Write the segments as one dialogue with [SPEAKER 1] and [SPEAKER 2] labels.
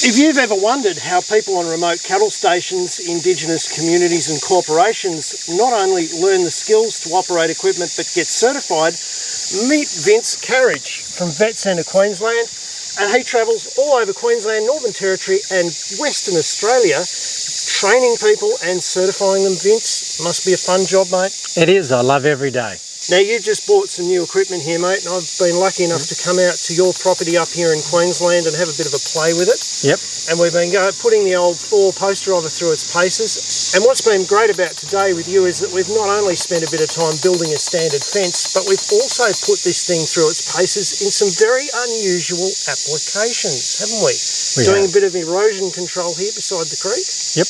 [SPEAKER 1] If you've ever wondered how people on remote cattle stations, Indigenous communities and corporations not only learn the skills to operate equipment but get certified, meet Vince Carriage from Vet Centre Queensland, and he travels all over Queensland, Northern Territory and Western Australia training people and certifying them. Vince, must be a fun job, mate.
[SPEAKER 2] It is. I love every day.
[SPEAKER 1] Now, you just bought some new equipment here, mate, and I've been lucky enough to come out to your property up here in Queensland and have a bit of a play with it.
[SPEAKER 2] Yep.
[SPEAKER 1] And we've been putting the old Thor Post Driver through its paces. And what's been great about today with you is that we've not only spent a bit of time building a standard fence, but we've also put this thing through its paces in some very unusual applications, haven't we? Doing a bit of erosion control here beside the creek.
[SPEAKER 2] Yep,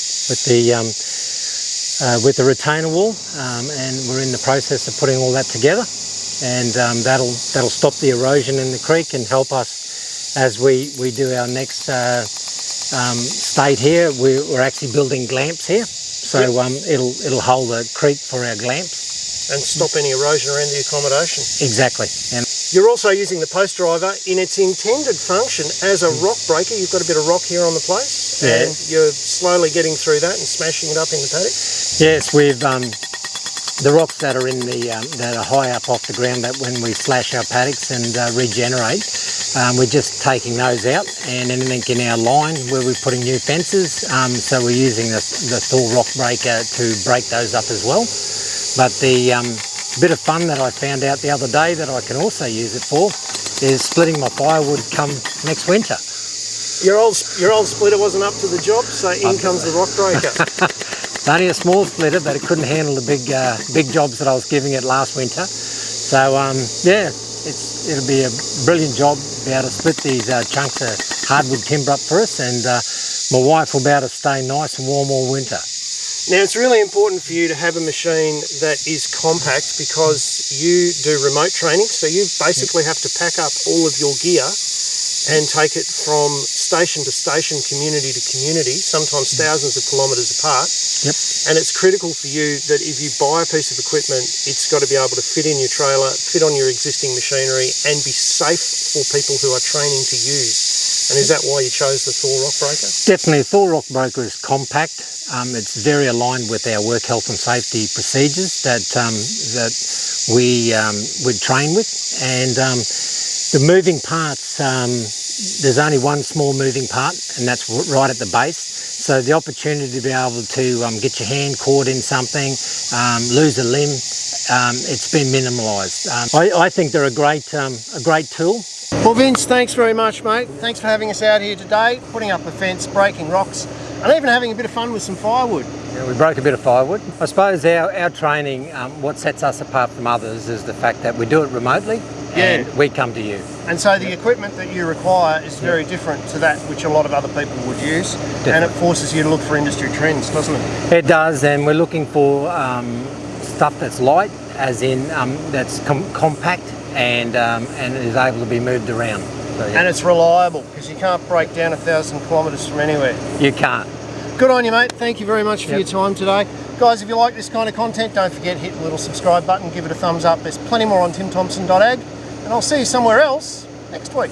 [SPEAKER 2] with the retainer wall, and we're in the process of putting all that together, and that'll stop the erosion in the creek and help us as we do our next state here. We're actually building glamps here, so it'll hold the creek for our glamps
[SPEAKER 1] and stop any erosion around the accommodation.
[SPEAKER 2] Exactly. And
[SPEAKER 1] you're also using the post driver in its intended function as a rock breaker. You've got a bit of rock here on the place, and you're slowly getting through that and smashing it up in the paddock.
[SPEAKER 2] Yes, we've the rocks that are in the that are high up off the ground, that when we slash our paddocks and regenerate, we're just taking those out, and anything in our line where we're putting new fences. So we're using the Thor RockBreaker to break those up as well. But the bit of fun that I found out the other day that I can also use it for is splitting my firewood come next winter.
[SPEAKER 1] Your old splitter wasn't up to the job, so in comes the RockBreaker.
[SPEAKER 2] Only a small splitter, but it couldn't handle the big jobs that I was giving it last winter. So yeah, it'll be a brilliant job to be able to split these chunks of hardwood timber up for us, and my wife will be able to stay nice and warm all winter.
[SPEAKER 1] Now, it's really important for you to have a machine that is compact because you do remote training, so you basically have to pack up all of your gear and take it from station to station, community to community, sometimes thousands of kilometres apart.
[SPEAKER 2] Yep.
[SPEAKER 1] And it's critical for you that if you buy a piece of equipment, it's got to be able to fit in your trailer, fit on your existing machinery, and be safe for people who are training to use. And is that why you chose the Thor RockBreaker?
[SPEAKER 2] Definitely. Thor RockBreaker is compact. It's very aligned with our work health and safety procedures that we train with, and the moving parts, there's only one small moving part, and that's right at the base. So the opportunity to be able to get your hand caught in something, lose a limb, it's been minimalised. I think they're a great tool.
[SPEAKER 1] Well, Vince, thanks very much, mate. Thanks for having us out here today, putting up a fence, breaking rocks, and even having a bit of fun with some firewood.
[SPEAKER 2] Yeah, we broke a bit of firewood. I suppose our training, what sets us apart from others is the fact that we do it remotely, and we come to you.
[SPEAKER 1] And so the equipment that you require is very different to that which a lot of other people would use. Definitely. And it forces you to look for industry trends, doesn't it?
[SPEAKER 2] It does, and we're looking for stuff that's light, as in that's compact and is able to be moved around. So, yeah.
[SPEAKER 1] And it's reliable, because you can't break down 1,000 kilometres from anywhere.
[SPEAKER 2] You can't.
[SPEAKER 1] Good on you, mate. Thank you very much for your time today. Guys, if you like this kind of content, don't forget, hit the little subscribe button, give it a thumbs up. There's plenty more on timthompson.ag, and I'll see you somewhere else next week.